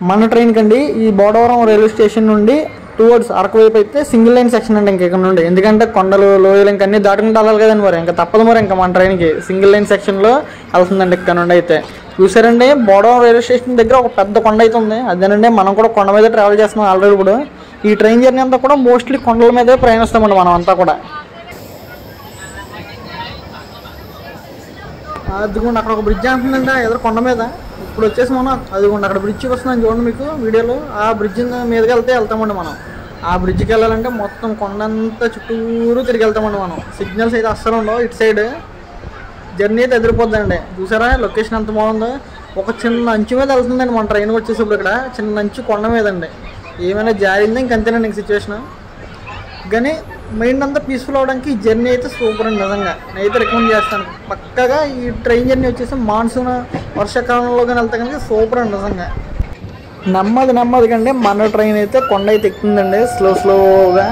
మన ట్రైన్ కండి ఈ బోడవరం రైల్వే స్టేషన్ నుండి టువర్డ్స్ అరకు వైపు అయితే సింగిల్ లైన్ సెక్షన్ అండి. ఇక్కడ నుండి ఎందుకంటే కొండలు లోయలు ఇంకా అన్ని దాటుకుంటూ వెళ్ళాలి కదండి. మరి ఇంకా తప్పదు మరి. ఇంకా మన ట్రైన్కి సింగిల్ లైన్ సెక్షన్లో వెళ్తుందండి ఇక్కడ నుండి అయితే. చూసారండి బోడవరం రైల్వే స్టేషన్ దగ్గర ఒక పెద్ద కొండ అయితే ఉంది. అదేనండి మనం కూడా కొండ మీద ట్రావెల్ చేస్తున్నాం ఆల్రెడీ. ఇప్పుడు ఈ ట్రైన్ జర్నీ అంతా కూడా మోస్ట్లీ కొండల మీదే ప్రయాణిస్తామండి మనం అంతా కూడా. అదిగోండి అక్కడ ఒక బ్రిడ్జ్ అంటుందండి ఎదురు కొండ మీద. ఇప్పుడు వచ్చేసి మనం అదిగోండి అక్కడ బ్రిడ్జ్ వస్తుందని చూడండి మీకు వీడియోలో. ఆ బ్రిడ్జ్ మీదకి వెళ్తామండి మనం. ఆ బ్రిడ్జ్కి వెళ్ళాలంటే మొత్తం కొండంతా చుట్టూరు తిరిగి వెళ్తామండి మనం. సిగ్నల్స్ అయితే అస్సలు ఉండవు ఇటు సైడ్. జర్నీ అయితే ఎదిరిపోద్దండి. చూసారా లొకేషన్ ఎంత బాగుందో. ఒక చిన్న అంచు మీద వెళ్తుందండి మన ట్రైన్ వచ్చేసి. ఇప్పుడు ఇక్కడ చిన్న అంచు కొండ మీదండి. ఏమైనా జారిందో ఇంకంతేనండి ఇంక సిచ్యువేషన్. కానీ మైండ్ అంతా పీస్ఫుల్ అవడానికి ఈ జర్నీ అయితే సూపర్ అండి. నిజంగా నేనైతే రికమెండ్ చేస్తాను పక్కగా. ఈ ట్రైన్ జర్నీ వచ్చేసి మాన్సూన్ వర్షాకాలంలో కానీ వెళ్తే కనుక సూపర్ అండి నిజంగా. నెమ్మదికండి మన ట్రైన్ అయితే కొండ అయితే ఎక్కుతుందండి స్లోగా.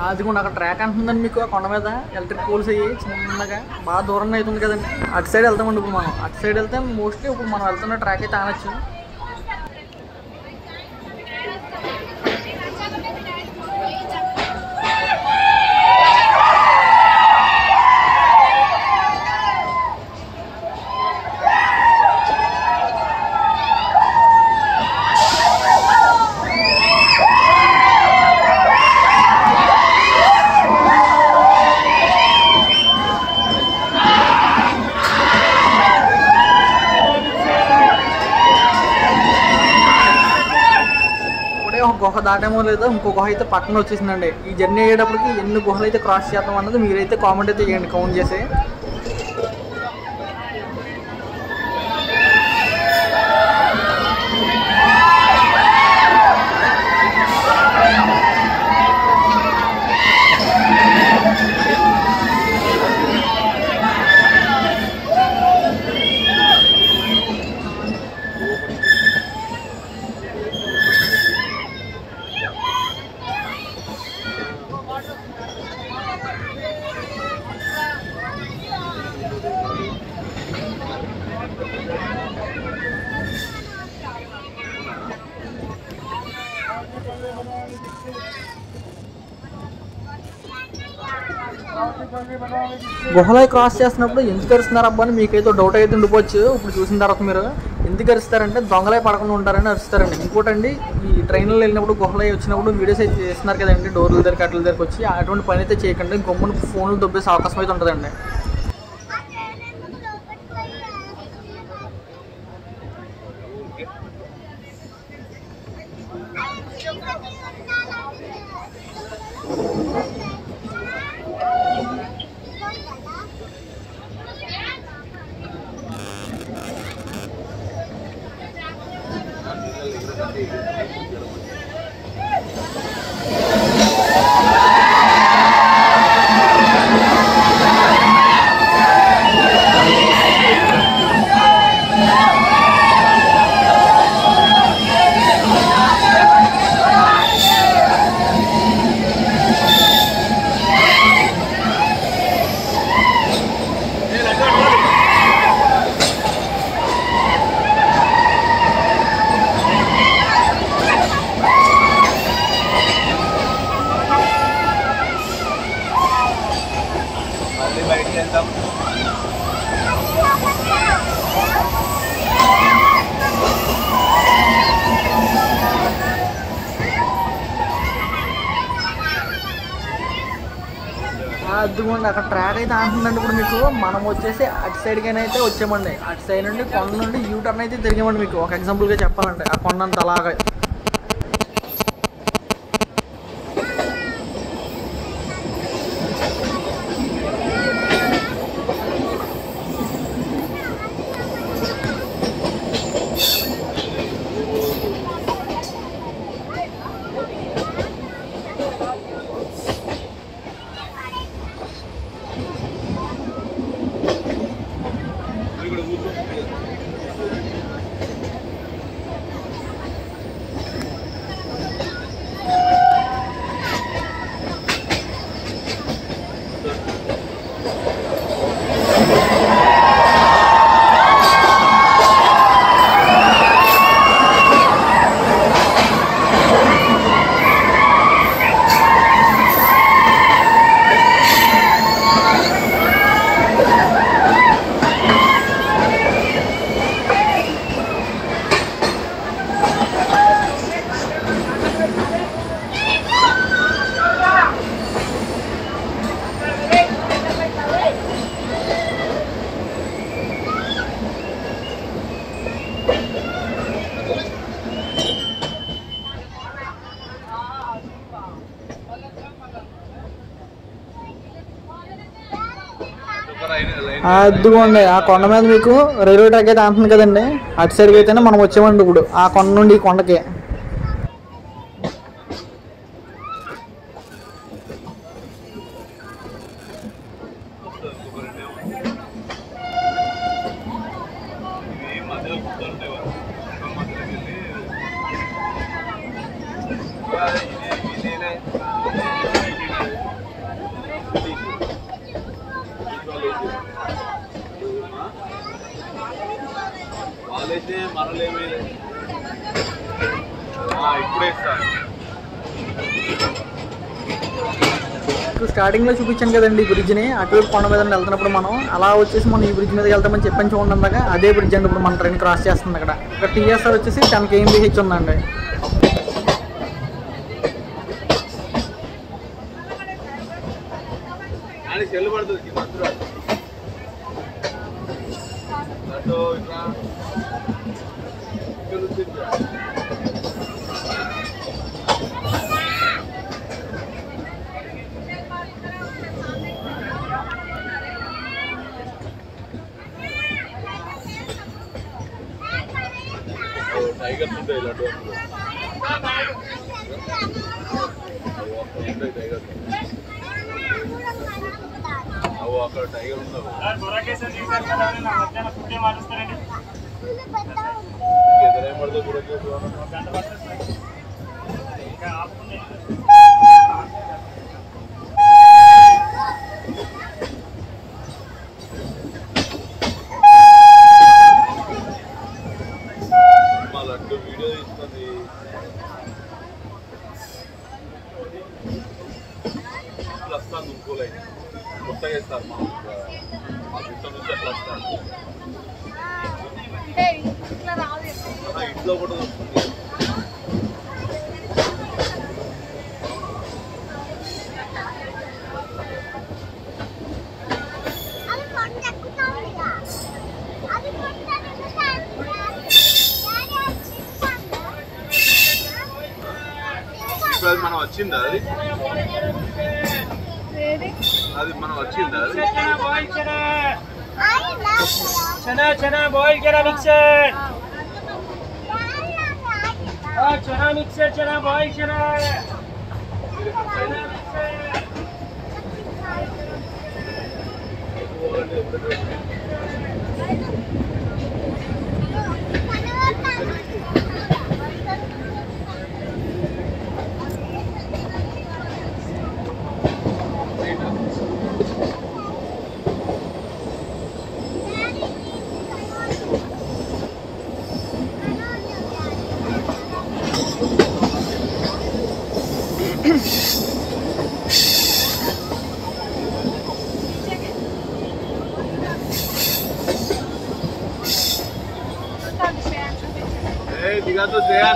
అది కూడా అక్కడ ట్రాక్ అంటుందండి మీకు. ఆ కొండ మీద ఎలక్ట్రిక్ పోల్స్ అయ్యి చిన్నగా బాగా దూరంగా అవుతుంది కదండి. అటు సైడ్ వెళ్తామండి ఇప్పుడు మనం. అటు సైడ్ వెళ్తే మోస్ట్లీ ఇప్పుడు మనం వెళ్తున్న ట్రాక్ అయితే ఆనొచ్చు. గుహ దాటేమో లేదో ఇంకో గుహ అయితే పక్కన వచ్చేసిందండి. ఈ జర్నీ అయ్యేటప్పటికి ఎన్ని గుహలు అయితే క్రాస్ చేద్దాం అన్నది మీరైతే కామెంట్ అయితే చేయండి కౌంట్ చేసి. గుహలో క్రాస్ చేస్తున్నప్పుడు ఎందుకు అరుస్తున్నారు అబ్బా అని మీకైతే డౌట్ అయితే ఉండిపోవచ్చు. ఇప్పుడు చూసిన తర్వాత మీరు ఎందుకు అరుస్తారంటే దొంగలే పడకుండా ఉంటారని అరుస్తారండి. ఇంకోటండి ఈ ట్రైన్లో వెళ్ళినప్పుడు గుహలో వచ్చినప్పుడు వీడియోస్ అయితే చేస్తున్నారు కదండి డోర్ల దగ్గర కట్టల దగ్గరకు వచ్చి. అటువంటి పని అయితే చేయకండి. గమ్మున ఫోన్లు దొబ్బేసే అవకాశం అయితే ఉంటుందండి. అదిగోండి అక్కడ ట్రాక్ అయితే ఆడుతుందండి. ఇప్పుడు మీకు మనం వచ్చేసి అటు సైడ్కైనా అయితే వచ్చామండి. అటు సైడ్ నుండి కొండ నుండి యూటర్న్ అయితే తిరిగామండి. మీకు ఒక ఎగ్జాంపుల్గా చెప్పాలంటే ఆ కొండంత అలాగా అదిగోండి ఆ కొండ మీద మీకు రైల్వే ట్రాక్ అయితే ఆడుతుంది కదండి. అటు సైడ్కి అయితేనే మనం వచ్చామండి. ఇప్పుడు ఆ కొండ నుండి ఈ కొండకి స్టార్టింగ్లో చూపించాను కదండి ఈ బ్రిడ్జ్ని. అటువైపు కొండ మీద వెళ్తున్నప్పుడు మనం అలా వచ్చేసి మనం ఈ బ్రిడ్జ్ మీదకి వెళ్తామని చెప్పని చూడండి. దాకా అదే బ్రిడ్జ్ అండి. ఇప్పుడు మన ట్రైన్ క్రాస్ చేస్తుంది. అక్కడ ఇక్కడ టీఎస్ఆర్ వచ్చేసి 10 kmph ఉందండి.
టైగర్స్ ఉంటాయి ఇలాంటి అక్కడ టైగర్ ఉండవు. ఎదురేం పడుతుంది వీడియో తీసుకుంది. వస్తాను ఇంకోలైతే కొత్తగా వేస్తారు మా ఇంట్లో నుంచి అట్లా వస్తాను. ఇంట్లో కూడా వస్తుంది. అది మనం వచ్చిందా అది మనం వచ్చిందా
चना चना बॉईल करा मिक्सर चना मिक्सर चना बॉईल करा
Arigato, Dean.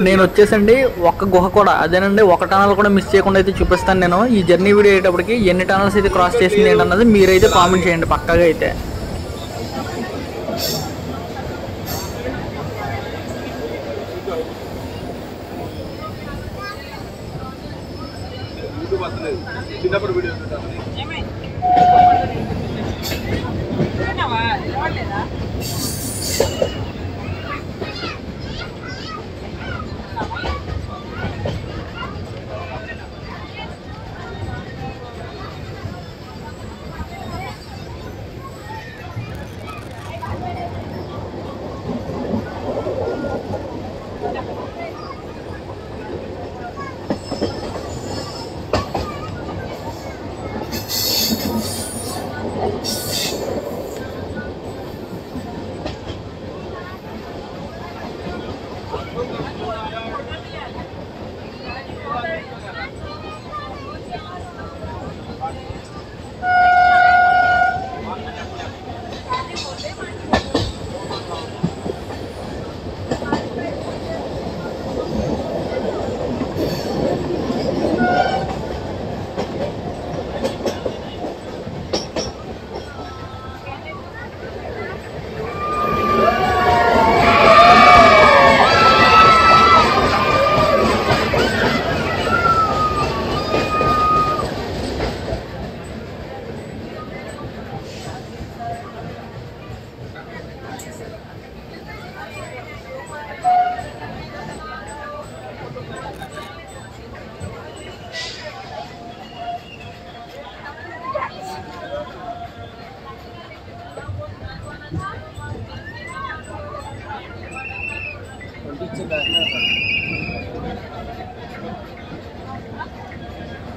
నేను వచ్చేసండి ఒక్క గుహ కూడా అదేనండి ఒక టనల్ కూడా మిస్ చేయకుండా అయితే చూపిస్తాను. నేను ఈ జర్నీ వీడియో అయ్యేటప్పటికి ఎన్ని టనల్స్ అయితే క్రాస్ చేసింది ఏంటన్నది మీరైతే కామెంట్ చేయండి పక్కాగా అయితే.
చిన్నప్పుడు వీడియో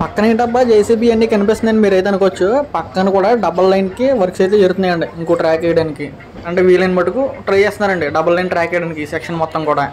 పక్కన ఏంటబ్బా జేసీబీ అన్నీ కనిపిస్తున్నాయని మీరు అయితే అనుకోవచ్చు. పక్కన కూడా డబల్ లైన్కి వర్క్స్ అయితే జరుగుతున్నాయండి ఇంకో ట్రాక్ వేయడానికి. అంటే వీలైన మటుకు ట్రై చేస్తున్నారండి డబల్ లైన్ ట్రాక్ వేయడానికి ఈ సెక్షన్ మొత్తం కూడా.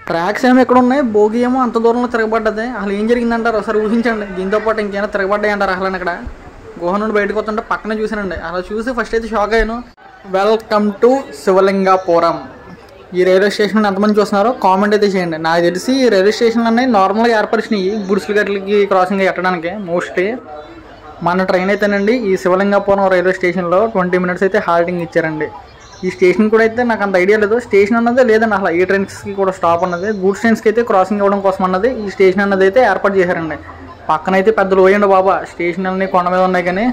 ట్రాక్స్ ఏమో ఎక్కడ ఉన్నాయి, భోగి ఏమో అంత దూరంలో తిరగబడ్డది. అసలు ఏం జరిగిందంటారు ఒకసారి ఊహించండి. దీంతో పాటు ఇంకేమైనా తిరగబడ్డాయి అంటారు. అసలు ఇక్కడ గుహ నుండి బయటకు వస్తుంటే పక్కనే చూసానండి. అలా చూసి ఫస్ట్ అయితే షాక్ అయ్యాను. Welcome to Shivalingapuram. ఈ రైల్వే స్టేషన్ ఎంతమంది చూస్తున్నారో కామెంట్ అయితే చేయండి. నాకు తెలిసి ఈ రైల్వే స్టేషన్లు అన్నీ నార్మల్గా ఏర్పరిచినాయి గుడిసెల గట్లకి క్రాసింగ్ ఎట్టడానికి. మోస్ట్లీ మన ట్రైన్ అయితేనండి ఈ శివలింగాపురం రైల్వే స్టేషన్లో 20 minutes అయితే హాల్టింగ్ ఇచ్చారండి. ఈ స్టేషన్ కూడా అయితే నాకు అంత ఐడియా లేదు. స్టేషన్ అన్నదే లేదండి అసలు. ఏ ట్రైన్స్కి కూడా స్టాప్ అన్నది, గూడ్స్ ట్రైన్స్కి అయితే క్రాసింగ్ అవ్వడం కోసం అన్నది ఈ స్టేషన్ అన్నది అయితే ఏర్పాటు చేశారండి. పక్కన అయితే పెద్ద లోయండి బాబా. స్టేషన్ అన్నీ కొండ మీద ఉన్నాయి కానీ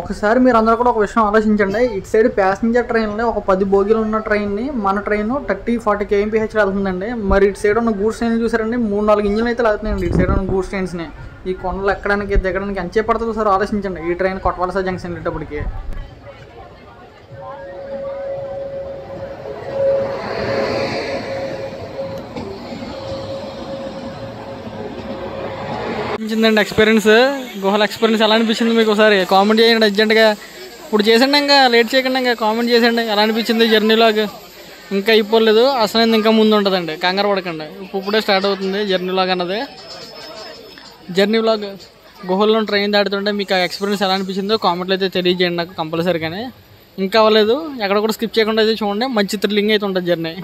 ఒకసారి మీరు అందరూ కూడా ఒక విషయం ఆలోచించండి. ఇటు సైడ్ ప్యాసింజర్ ట్రైన్లో ఒక 10 బోగీలు ఉన్న ట్రైన్ని మన ట్రైన్ 30-40 kmph వెళ్తుందండి. మరి ఇటు సైడ్ ఉన్న గూడ్స్ ట్రైన్ చూసారండి, 3-4 ఇంజిన్లు అయితే వెళ్తున్నాయండి ఇటు సైడ్ ఉన్న గూడ్స్ ట్రైన్స్ని. ఈ కొండలు ఎక్కడానికి దిగడానికి ఎంతసేపు పడుతుందో సార్ ఆలోచించండి ఈ ట్రైన్ కొట్టవలస జంక్షన్ వెళ్ళేటప్పటికి. అనిపించిందండి ఎక్స్పీరియన్స్, గుహల ఎక్స్పీరియన్స్ ఎలా అనిపించింది మీకు ఒకసారి కామెంట్ చేయండి అర్జెంట్గా. ఇప్పుడు చేసండి, ఇంకా లేట్ చేయకుండా ఇంకా కామెంట్ చేసండి ఎలా అనిపించింది జర్నీలాగ్. ఇంకా అయిపోలేదు, అసలు ఇంకా ముందు ఉంటుందండి, కంగారు పడకండి. ఇప్పుడే స్టార్ట్ అవుతుంది జర్నీ వ్లాగ్ అన్నది. జర్నీ వ్లాగ్ గుహల్లో ట్రైన్ దాటుతుంటే మీకు ఆ ఎక్స్పీరియన్స్ ఎలా అనిపించిందో కామెంట్లో అయితే తెలియజేయండి నాకు కంపల్సరీగానే. ఇంకా అవ్వలేదు, ఎక్కడ కూడా స్కిప్ చేయకుండా అయితే చూడండి, మంచి థ్రిల్లింగ్ అయితే ఉంటుంది జర్నీ.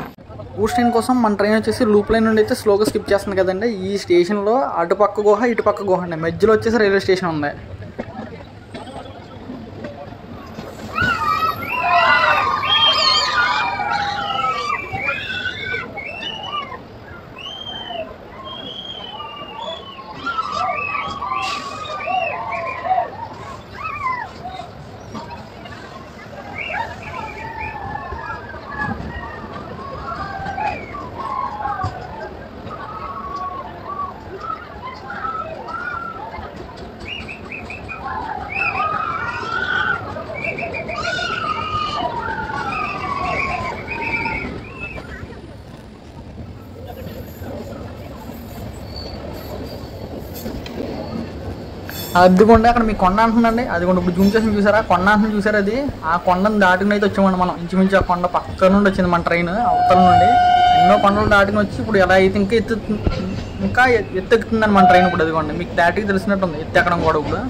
గూడ్స్ ట్రైన్ కోసం మన ట్రైన్ వచ్చేసి లూప్ లైన్ నుండి అయితే స్లోగా స్కిప్ చేస్తుంది కదండి. ఈ స్టేషన్లో అటుపక్క గుహ ఇటుపక్క గుహ అండి, మధ్యలో వచ్చేసి రైల్వే స్టేషన్ ఉంది. అదిగోండి అక్కడ మీకు కొండ అంటుందండి, అదిగోండి ఇప్పుడు జూమ్ చేసి చూసారా కొండ అంటుంది చూసారా, అది ఆ కొండను దాటుకుని అయితే వచ్చామండి మనం. ఇంచుమించు ఆ కొండ పక్క నుండి వచ్చింది మన ట్రైన్, అవతల నుండి ఎన్నో కొండలు దాటుకుని వచ్చి ఇప్పుడు ఎలా అయితే ఇంకా ఎత్తెక్కుతుందని మన ట్రైన్. ఇప్పుడు అదిగోండి మీకు దాటికి తెలిసినట్టుంది ఎత్తెక్కడం కూడా ఇప్పుడు.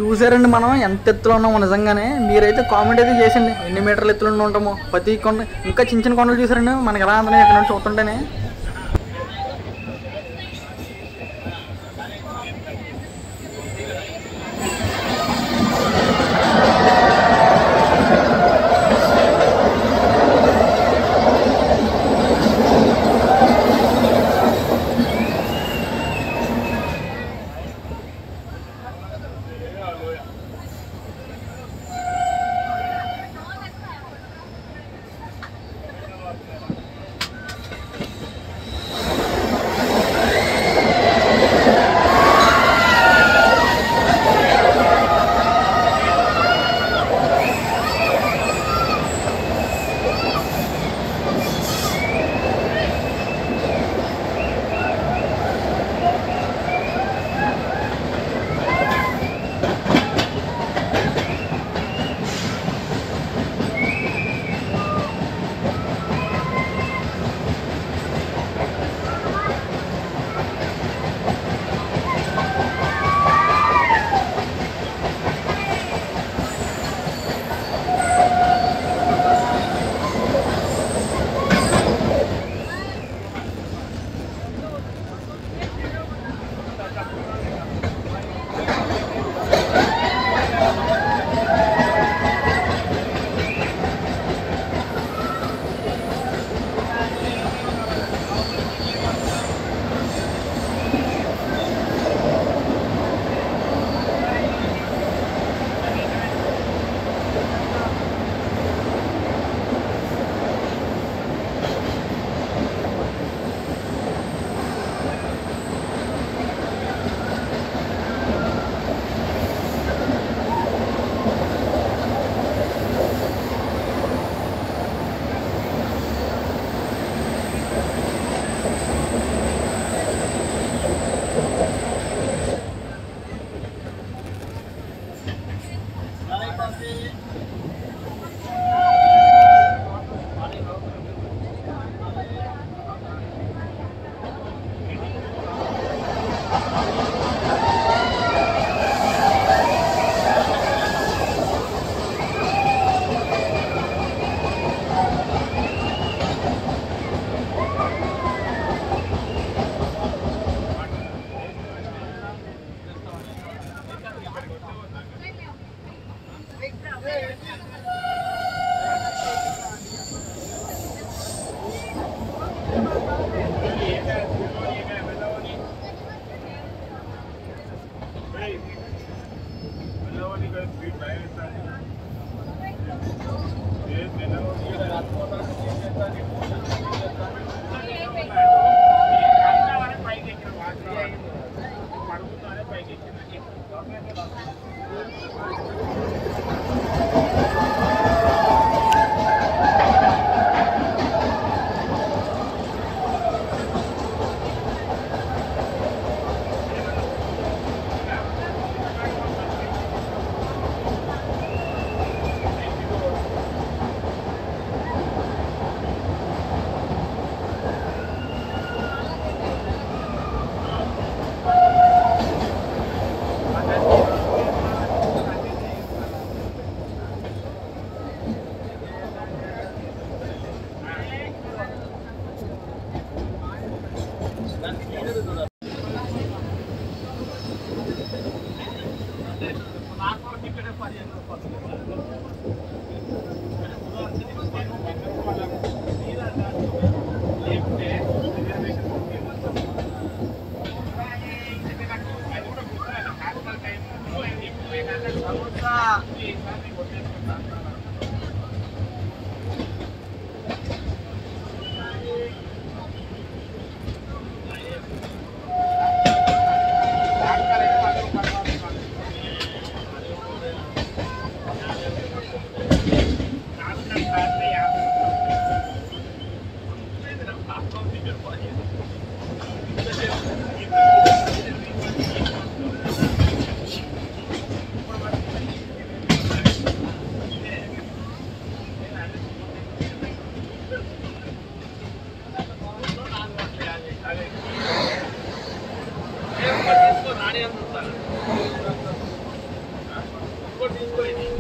చూసారండి మనం ఎంత ఎత్తులో ఉన్నామో నిజంగానే. మీరైతే కామెంట్ అయితే చేసండి ఎన్ని మీటర్ల ఎత్తులో ఉంటామో. ప్రతి కొండ ఇంకా చిన్న చిన్న కొండలు చూసారండి మనకి ఎలా అంటున్నాయి ఇక్కడ నుంచి చూస్తుంటేనే.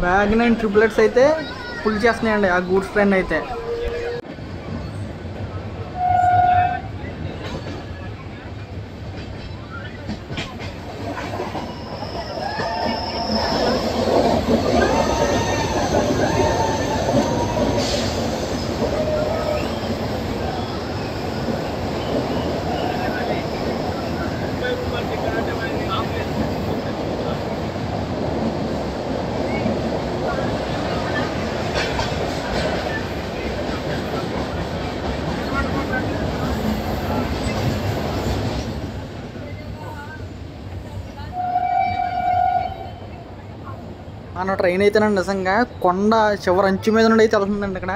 వ్యాగన్ అండ్ ట్రిపులెట్స్ అయితే ఫుల్ చేస్తున్నాయండి ఆ గూడ్స్ ట్రైన్ అయితే. మన ట్రైన్ అయితేనండి నిజంగా కొండ చివరి అంచు మీద నుండి అయితే వెళ్తుందండి ఇక్కడ.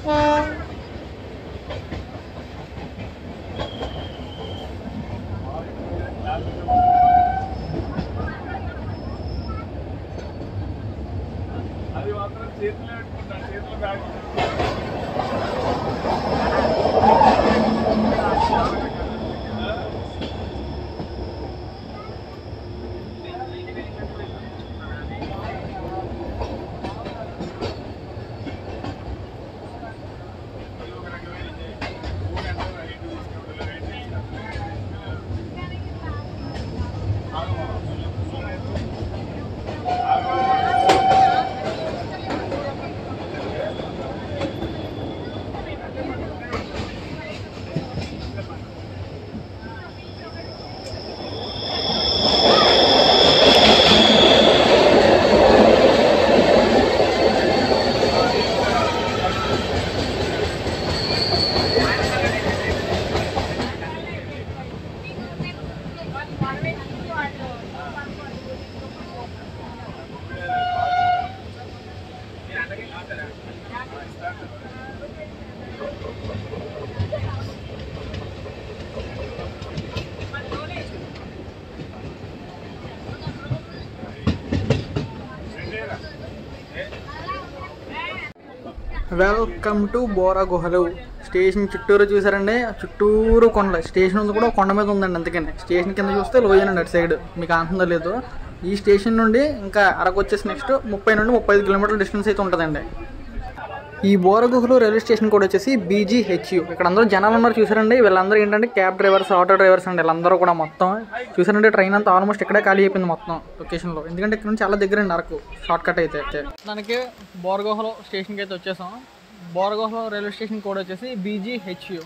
అది మాత్రం చేతిలో పెట్టుకుంటాను, చేతిలో బ్యాగ్
వెల్కమ్ టు బోరా గుహలు. స్టేషన్ చుట్టూరు చూసారండి, చుట్టూరు కొండ. స్టేషన్ ఉంది కూడా కొండ మీద ఉందండి. అందుకని స్టేషన్ కింద చూస్తే లోయనండి అటు సైడ్. మీకు అంటుందో లేదో, ఈ స్టేషన్ నుండి ఇంకా అరకు వచ్చేసి నెక్స్ట్ 30 నుండి 35 కిలోమీటర్ల డిస్టెన్స్ అయితే ఉంటుందండి. ఈ బోరా గుహలు రైల్వే స్టేషన్ కూడా వచ్చేసి BGHU. ఇక్కడ అందరూ జనాలు ఉన్నారు చూసారండి. వీళ్ళందరూ ఏంటంటే క్యాబ్ డ్రైవర్స్, ఆటో డ్రైవర్స్ అండి. వీళ్ళందరూ కూడా మొత్తం చూసారండి. ట్రైన్ అంతా ఆల్మోస్ట్ ఇక్కడే ఖాళీ అయిపోయింది మొత్తం లొకేషన్లో. ఎందుకంటే ఇక్కడ నుంచి చాలా దగ్గర అండి అరకు, షార్ట్ కట్ అయితే. దానికి బోరా గుహలు స్టేషన్కి అయితే వచ్చేసాం. బోరా గుహలు రైల్వే స్టేషన్ కూడా వచ్చేసి BGHU.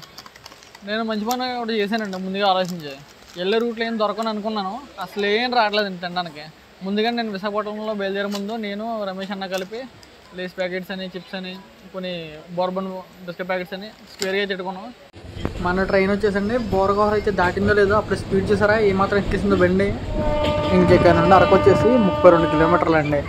నేను మంచి పని ఒకటి చేశానండి, ముందుగా ఆలోచించి. వెళ్ళే రూట్లో ఏం దొరకని అనుకున్నాను, అసలు ఏం రావట్లేదు తినడానికి. ముందుగా నేను విశాఖపట్నంలో బయలుదేరే ముందు నేను రమేష్ అన్న కలిపి లేస్ ప్యాకెట్స్ అని, చిప్స్ అని, కొన్ని బోర్బన్ బిస్కెట్ ప్యాకెట్స్ అని స్క్వేర్గా తిట్టుకున్నాం. మన ట్రైన్ వచ్చేసండి బోరా గుహలు అయితే దాటిందో లేదో. అప్పుడు స్పీడ్ చూసారా ఏమాత్రం ఎక్కేసిందో బండి. ఇంకెక్కడ నుండి అరకు వచ్చేసి 32 కిలోమీటర్లు అండి.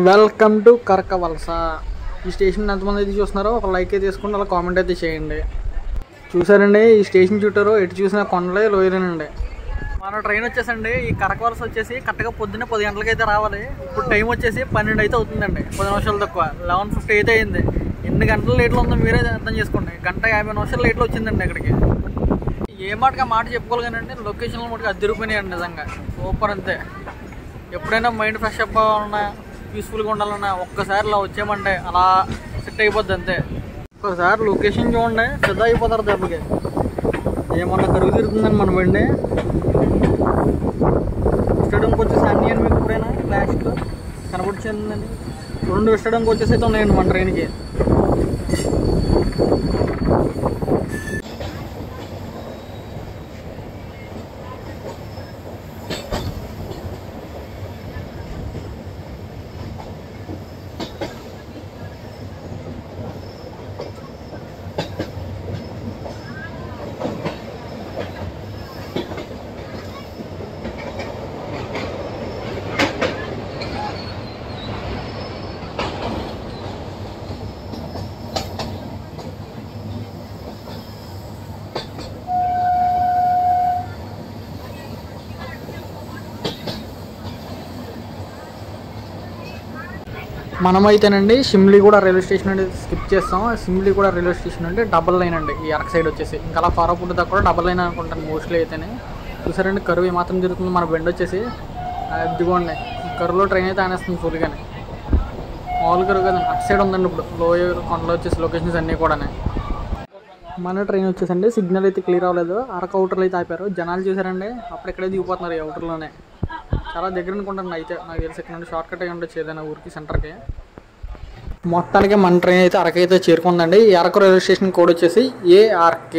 Welcome to Karakavalasa. ఈ స్టేషన్ ఎంతమంది అయితే చూస్తున్నారో ఒక లైక్ అయితే తీసుకుని అలా కామెంట్ అయితే చేయండి. చూసారండి ఈ స్టేషన్ చుట్టారు ఎటు చూసినా కొండలే లోయలేనండి. మన ట్రైన్ వచ్చేసండి ఈ కరకవలస వచ్చేసి కరెక్ట్గా పొద్దున్నే 10 గంటలకి అయితే రావాలి. ఇప్పుడు టైం వచ్చేసి 12 అయితే అవుతుందండి, 10 నిమిషాలు తక్కువ. 11:50 అయితే అయింది. ఎన్ని గంటలు లేట్లో ఉందో మీరే అర్థం చేసుకోండి. 1:50 లేట్లో వచ్చిందండి ఇక్కడికి. ఏ మాటగా మాట చెప్పుకోవాలి కానీ లొకేషన్లో మటుకు అద్దరిపోయినాయండి నిజంగా. సూపర్ అంతే. ఎప్పుడైనా మైండ్ ఫ్రెష్ అవ్వాలన్నా పీస్ఫుల్గా ఉండాలన్నా ఒక్కసారి ఇలా వచ్చామంటే అలా సెట్ అయిపోద్ది అంతే. ఒక్కసారి లొకేషన్ చూడండి సిద్ధ అయిపోతారు దెబ్బకి. ఏమన్నా కరుగు తిరుగుతుందని మన బండి. స్టేడియంకి వచ్చేసి అన్నీ అని మీకు ఎప్పుడైనా లాస్ట్లో కనబడిచిందండి. 2 స్టేడియంకి వచ్చేసి అయితే ఉన్నాయండి మన ట్రైన్కి. మనమైతేనండి సిమ్లీగూడ రైల్వే స్టేషన్ అంటే స్కిప్ చేస్తాం. సిమ్లీగూడ రైల్వే స్టేషన్ అంటే డబల్ లైన్ అండి. ఈ అరకు సైడ్ వచ్చేసి ఇంకా అలా కోరాపుట్ దాకా కూడా డబల్ లైన్ అనుకుంటాను మోస్ట్లీ అయితేనే. చూసారండి కరువు ఏమాత్రం జరుగుతుంది. మన బెండ్ వచ్చేసి దిగోండి కరువులో ట్రైన్ అయితే ఆనేస్తుంది ఫుల్గానే. మామూలు కరువు కదండి, అటు సైడ్ ఉందండి. ఇప్పుడు లోయర్ కొండలో వచ్చేసి లొకేషన్స్ అన్నీ కూడా. మన ట్రైన్ వచ్చేసండి సిగ్నల్ అయితే క్లియర్ అవ్వలేదు. అరకు అవుటర్లు అయితే ఆపారు. జనాలు చూసారండి అప్పుడెక్కడే దిగిపోతున్నారు ఈ అవుటర్లోనే. చాలా దగ్గర అనుకుంటాను అయితే నాకు తెలిసి ఇక్కడ నుండి షార్ట్ కట్ అయ్యి ఉండొచ్చు ఏదైనా ఊరికి సెంటర్కి. మొత్తానికి మన ట్రైన్ అయితే అరకు అయితే చేరుకుందండి. ఈ అరకు రైల్వే స్టేషన్ కోడ్ వచ్చేసి ARK.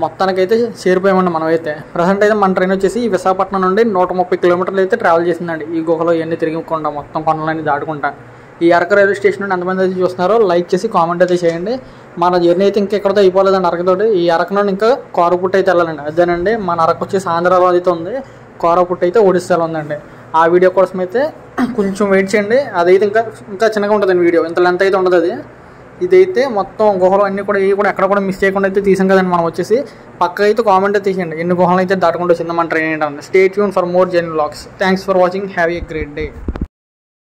మొత్తానికి అయితే చేరిపోయామండి మనమైతే. ప్రజెంట్ అయితే మన ట్రైన్ వచ్చేసి విశాఖపట్నం నుండి 130 కిలోమీటర్లు అయితే ట్రావెల్ చేసిందండి. ఈ గుహలో ఇవన్నీ తిరిగికుండా మొత్తం కొండలన్నీ దాటుకుంటా. ఈ అరకు రైల్వే స్టేషన్ నుండి ఎంతమంది అయితే చూస్తున్నారో లైక్ చేసి కామెంట్ అయితే చేయండి. మన జర్నీ అయితే ఇంకా ఎక్కడితో అయిపోలేదండి అరకుతోటి. ఈ అరకు నుండి ఇంకా కోరాపుట్ అయితే వెళ్ళాలండి. అదేనండి మన అరకు వచ్చేసి ఆంధ్రాలో అయితే ఉంది, కోరాపుట్ అయితే ఒడిస్సాలో ఉందండి. ఆ వీడియో కోసం అయితే కొంచెం వెయిట్ చేయండి. అదైతే ఇంకా చిన్నగా ఉంటుందండి వీడియో, ఇంత లెంత్ అయితే ఉండదు అది. ఇదైతే మొత్తం గుహలు అన్నీ కూడా ఇవి కూడా ఎక్కడ కూడా మిస్ చేయకుండా అయితే తీసాం కదండి మనం వచ్చేసి. పక్క అయితే కామెంట్ అయితే తీసేయండి ఎన్ని గుహలు అయితే దాటుకుంటూ వచ్చింది మన ట్రైన్ ఏంటంటే. Stay tune for more journey vlogs. Thanks for watching. Have a great day.